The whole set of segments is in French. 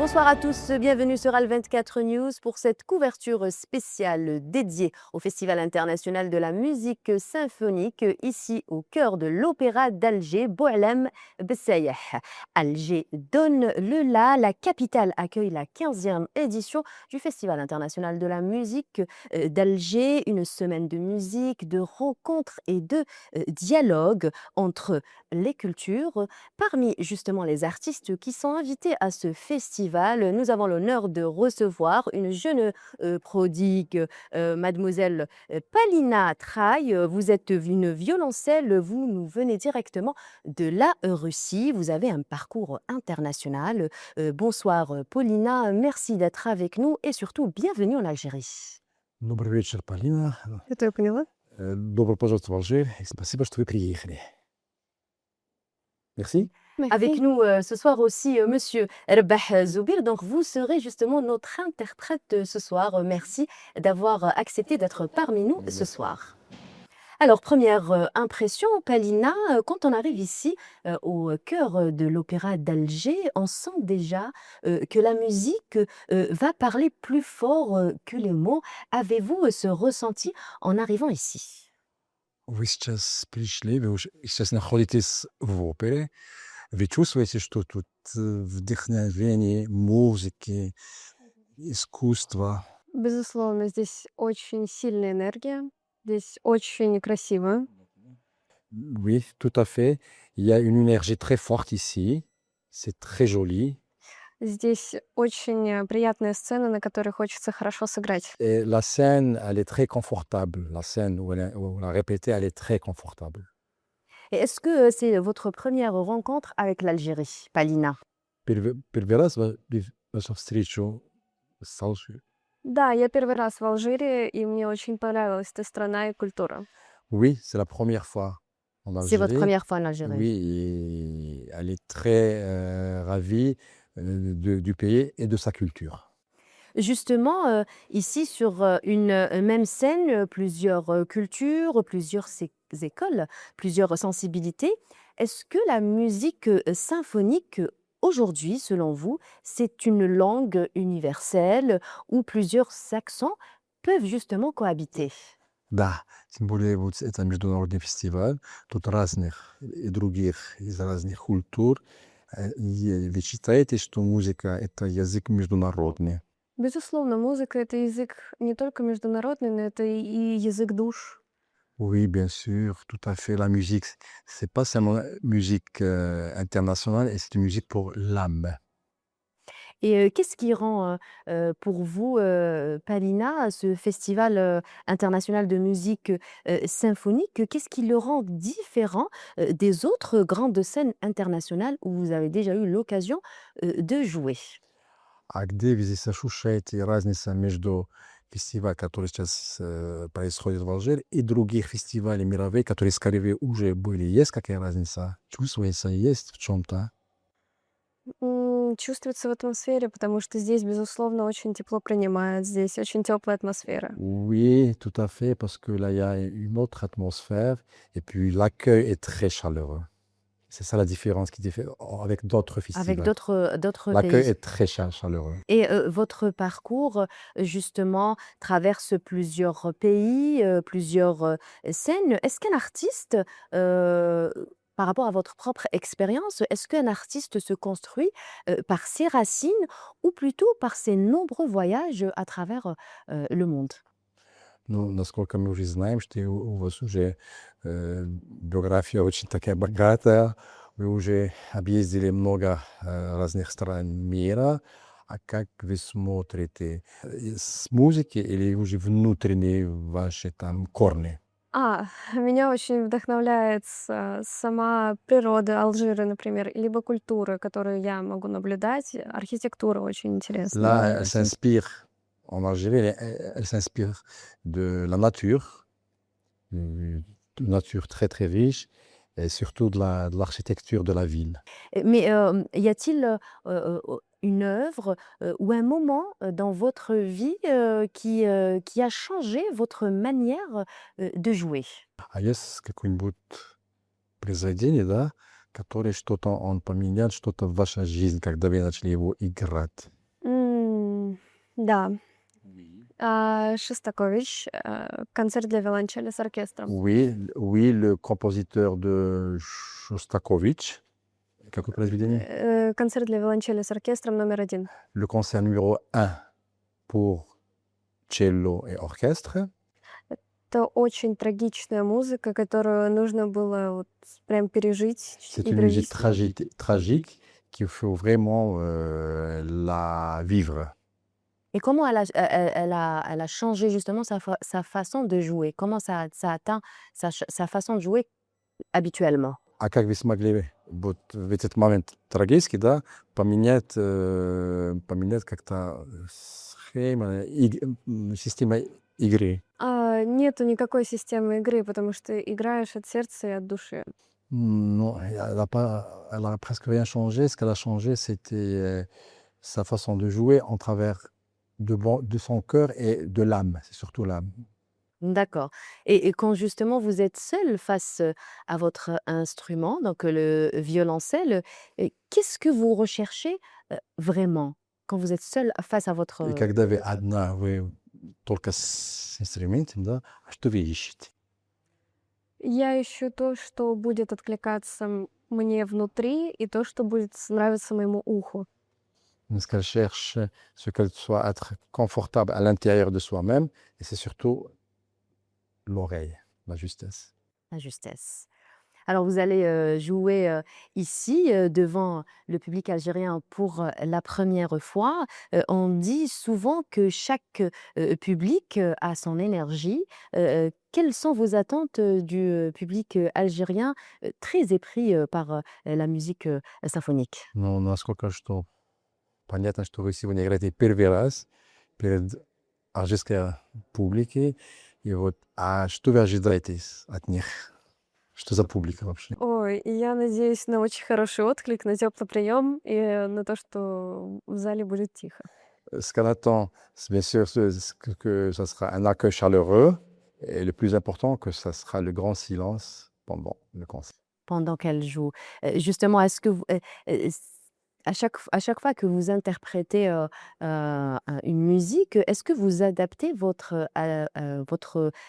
Bonsoir à tous, bienvenue sur Al24 News pour cette couverture spéciale dédiée au Festival international de la musique symphonique ici au cœur de l'Opéra d'Alger, Boualem Bessaïeh. Alger donne le la capitale accueille la 15e édition du Festival international de la musique d'Alger, une semaine de musique, de rencontres et de dialogues entre les cultures. Parmi justement les artistes qui sont invités à ce festival, nous avons l'honneur de recevoir une jeune prodigue, mademoiselle Palina Traï. Vous êtes une violoncelle, vous nous venez directement de la Russie. Vous avez un parcours international. Bonsoir Paulina, merci d'être avec nous et surtout bienvenue en Algérie. Добрый вечер, Полина. Это я поняла. Добро пожаловать в Алжир и спасибо, что вы приехали. Merci. Avec Merci. nous ce soir aussi Monsieur Rbah Zoubir. Donc vous serez justement notre interprète ce soir. Merci d'avoir accepté d'être parmi nous ce soir. Alors première impression, Palina, quand on arrive ici au cœur de l'Opéra d'Alger, on sent déjà que la musique va parler plus fort que les mots. Avez-vous ce ressenti en arrivant ici? Вы сейчас пришли, вы уже сейчас находитесь в опере. Вы чувствуете, что тут вдохновение музыки, искусства. Безусловно, здесь очень сильная энергия, здесь очень красиво. Oui, tout à fait. Il y a une énergie très forte ici. C'est très joli. Здесь очень приятная сцена, на которой хочется хорошо сыграть. Et la scène, elle est très confortable. La scène où on a répété, elle est très confortable. Et est-ce que c'est votre première rencontre avec l'Algérie, Palina? Первый раз ваша встреча с Алжиром. Да, я первый раз в Алжире, и мне очень понравилась эта страна и культура. Oui, c'est la première fois en C'est votre Algérie. première fois en Algérie? Oui, et elle est très ravie du pays et de sa culture. Justement, ici sur une même scène, plusieurs cultures, plusieurs écoles, plusieurs sensibilités. Est-ce que la musique symphonique aujourd'hui, selon vous, c'est une langue universelle où plusieurs accents peuvent justement cohabiter? Да, тем более вот это международный фестиваль, тут разных и других, из разных культур. И вы считаете, что музыка — это язык международный? Безусловно, музыка — это язык не только международный, но это и язык душ. Oui, bien sûr, tout à fait. La musique, c'est pas seulement musique internationale, et c'est une musique pour l'âme. Et qu'est-ce qui rend, pour vous, Palina, ce festival, international de musique, symphonique, qu'est-ce qui le rend différent, des autres grandes scènes internationales où vous avez déjà eu l'occasion, de jouer? А где вы здесь ощущаете разницу между фестивалем, который сейчас происходит в Алжире, и других фестивалей мировых, которые, скорее, вы уже были? Есть какая разница? Чувствуется, есть в чем-то? Чувствуется в атмосфере, потому что здесь, безусловно, очень тепло принимают, здесь очень теплая атмосфера. Oui, tout à fait, parce que là, il y a une autre atmosphère, et puis l'accueil est très chaleureux. C'est ça la différence qui diffère avec d'autres Avec festivals. d'autres L'accueil pays? est très chaleureux. Et votre parcours, justement, traverse plusieurs pays, plusieurs, scènes. Est-ce qu'un artiste, par rapport à votre propre expérience, est-ce qu'un artiste se construit, par ses racines ou plutôt par ses nombreux voyages à travers, le monde? Ну, насколько мы уже знаем, что у вас уже биография очень такая богатая, вы уже объездили много разных стран мира. А как вы смотрите, с музыки или уже внутренние ваши там корни? Меня очень вдохновляет сама природа Алжира, например, либо культура, которую я могу наблюдать. Архитектура очень интересная. Là, elle s'inspire, en Algérie, elle s'inspire de la nature, une nature très très riche, et surtout de l'architecture de la ville. Mais, y a-t-il, une œuvre, ou un moment, dans votre vie, qui a changé votre manière, de jouer? А есть какое-нибудь произведение, да, который что-то он поменял, что-то в вашей жизни, когда вы начали его играть? Да. Шостакович, концерт для виолончели с оркестром. Oui, oui, le compositeur de Shostakovich. Какое произведение? Концерт для виолончели с оркестром номер 1. Le concert numéro 1 pour cello et orchestre. Это очень трагичная музыка, которую нужно было вот прям пережить C'est и une musique провести. tragique qu'il faut vraiment la vivre. Et comment elle a changé justement sa façon de jouer? Comment ça atteint sa façon de jouer habituellement? А как вы смогли вот в этот момент трагический, да, поменять как-то система игры? Нету никакой системы игры, потому что играешь от сердца и от души. Non, elle a presque rien changé. Ce qu'elle a changé, c'était sa façon de jouer en travers de son cœur et de l'âme. C'est surtout l'âme. D'accord. Et quand justement vous êtes seul face, à votre instrument, donc le violoncelle, qu'est-ce que vous recherchez, vraiment? Quand vous êtes seul face à И votre, когда вы одна, вы только с инструментом, да, а что вы ищете? Я ищу то, что будет откликаться мне внутри, и то, что будет нравиться моему уху. Ce qu'elle cherche, ce qu'elle soit être confortable à l'intérieur de soi-même, et c'est surtout l'oreille, la justesse. la justesse? Alors vous allez, jouer, ici, devant le public algérien pour, la première fois. On dit souvent que chaque, public, a son énergie. Quelles sont vos attentes, du, public, algérien, très épris, par, la musique, symphonique? Ну, насколько что понятно, что вы сегодня играете первый раз перед алжирской публикой, и вот, а что вы ожидаете от них? Что за публика вообще? Ой, и я надеюсь на очень хороший отклик, на теплый прием и на то, что в зале будет тихо. Ce qu'elle attend, c'est bien sûr que ça sera un accueil chaleureux, et le plus important, que ça sera le grand silence pendant le concert. Pendant qu'elle joue. Justement, est-ce que vous, s à chaque fois que vous interprétez, une musique, est-ce que vous adaptez votre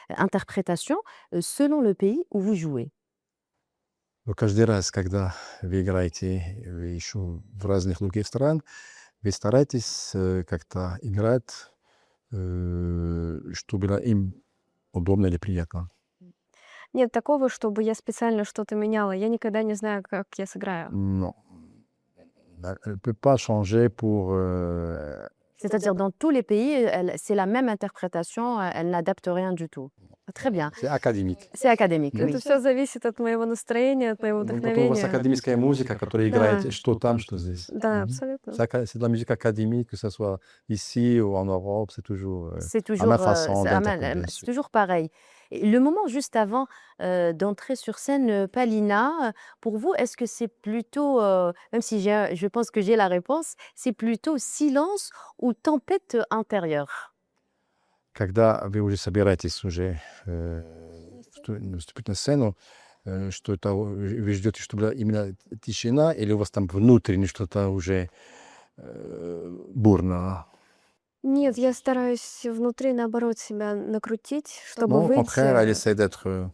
interprétation, selon le pays où vous jouez? Но каждый раз, когда вы играете еще в разных других странах, вы стараетесь как-то играть, чтобы было им удобно или приятно. Нет такого, чтобы я специально что-то меняла. Я никогда не знаю, как я сыграю. Non. Elle ne peut pas changer pour... C'est-à-dire dans tous les pays, c'est la même interprétation, elle n'adapte rien du tout. Très bien. C'est académique. C'est académique, Oui. oui. Это все зависит от моего настроения, от моего Ну, потом у вас вдохновения. академическая музыка, которая Да. играет что там, что здесь. Да, Мгм. абсолютно. C'est de la musique académique, que ce soit ici ou en Europe, c'est toujours C'est la toujours, même façon c'est la d'interpréter. même c'est toujours pareil. Et le moment juste avant, d'entrer sur scène, Palina, pour vous, est-ce que c'est plutôt, même si je pense que j'ai la réponse, c'est plutôt silence ou tempête, intérieure? Когда вы уже собираетесь уже наступить на сцену, что это вы ждете, чтобы была именно тишина, или у вас там внутренне что-то уже бурно? Нет, я стараюсь внутри, наоборот, себя накрутить, чтобы Non, au contraire, elle выйти, essaie d'être...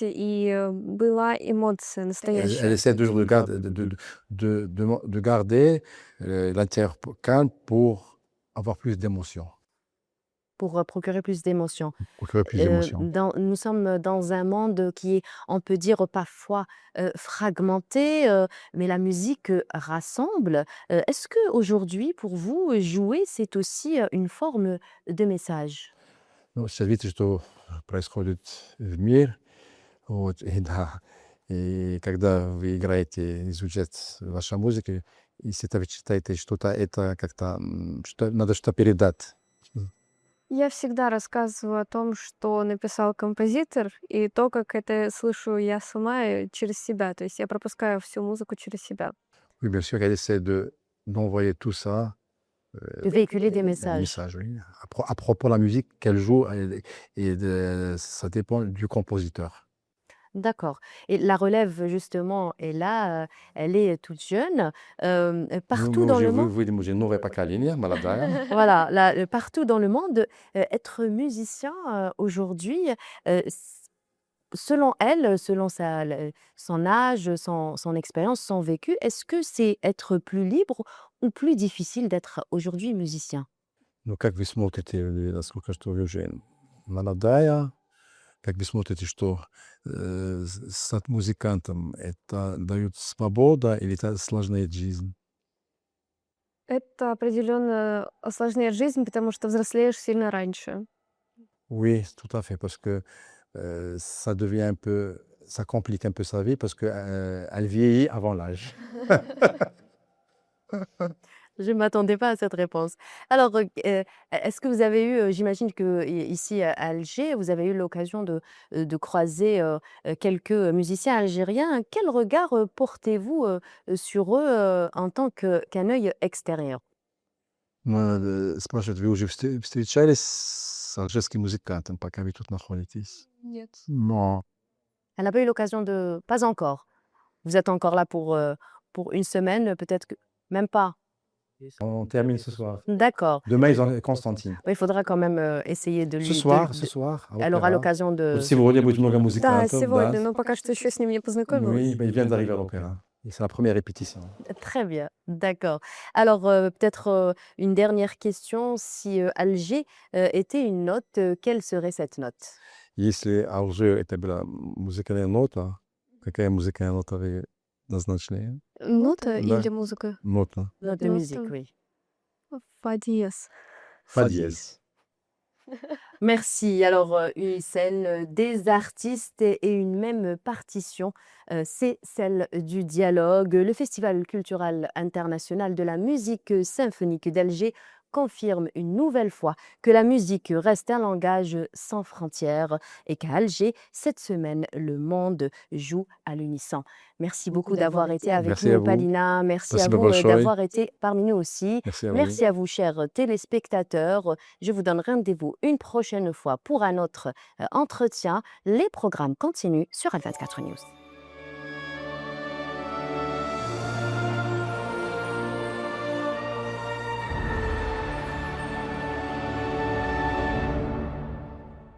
и была эмоция Elle настоящая. essaie toujours de garder l'intérieur calme pour avoir plus d'émotions. Pour, procurer plus d'émotions. Procurer plus d'émotions. Nous sommes dans un monde qui est, on peut dire parfois, fragmenté, mais la musique, rassemble. Est-ce qu'aujourd'hui, pour vous, jouer, c'est aussi, une forme de message? Ну, сейчас видите, что происходит в мире. Вот, и да. И когда вы играете, изучаете вашу музыку, если вы читаете что-то, это как-то надо что-то передать. Я всегда рассказываю о том, что написал композитор, и то, как это слышу я сама через себя. То есть я пропускаю всю музыку через себя. Oui, bien sûr, elle essaie d'envoyer tout ça. De véhiculer des Des messages. messages, oui. À propos de la musique qu'elle joue, ça dépend du compositeur. D'accord. Et la relève, justement, est là, elle est toute jeune. Partout dans Može le monde, vidimo že nove поколения, молодая. voilà, là, partout dans le monde, être musicien, aujourd'hui, selon elle, selon son âge, son expérience, son vécu, est-ce que c'est être plus libre ou plus difficile d'être aujourd'hui musicien? Ну, как вы смотрите, насколько что вы уже молодая, как вы смотрите, что стать музыкантом, это дает свобода или это осложняет жизнь? Это определенно осложняет жизнь, потому что взрослеешь сильно раньше. Oui, tout à fait, parce que ça devient un peu, ça complique un peu sa vie parce que elle vieillit avant l'âge. Je ne m'attendais pas à cette réponse. Alors, est-ce que vous avez eu, j'imagine que ici à Alger, vous avez eu l'occasion de croiser, quelques musiciens algériens. Quel regard, portez-vous, sur eux, en tant qu'un œil extérieur? Спрашивают, вы уже встречались с алжирским музыкантом, пока вы тут находитесь? Нет. Non. Elle n'a pas eu l'occasion de pas encore. Vous êtes encore là pour une semaine, peut-être que même pas? On termine ce soir. D'accord. Demain, ils ont Constantine. Il faudra quand même, essayer de Ce lui soir, de ce soir, à elle aura l'opéra. l'occasion de Вот сегодня будет много Да, музыкантов, да. сегодня, но пока что еще с ним не познакомилась. Oui, ben, il vient d'arriver à l'opéra. Et c'est la première répétition. Très bien, d'accord. Alors, peut-être, une dernière question, si, Alger, était une note, quelle serait cette note? Если Алжир это была музыкальная нота, какая музыкальная нота вы назначили? Нота Да. или музыка? Нота. Note de Note. musique, oui. Фа диез. Фа диез. Merci. Alors, une scène, des artistes et une même partition, c'est celle du dialogue. Le Festival culturel international de la musique symphonique d'Alger confirme une nouvelle fois que la musique reste un langage sans frontières et qu'à Alger, cette semaine, le monde joue à l'unisson. Merci beaucoup d'avoir été avec Merci à nous, vous. Palina. Merci à Спасибо vous, большое. d'avoir été parmi nous aussi. Merci à vous. Merci à vous, chers téléspectateurs. Je vous donne rendez-vous une prochaine fois pour un autre entretien. Les programmes continuent sur Al24 News.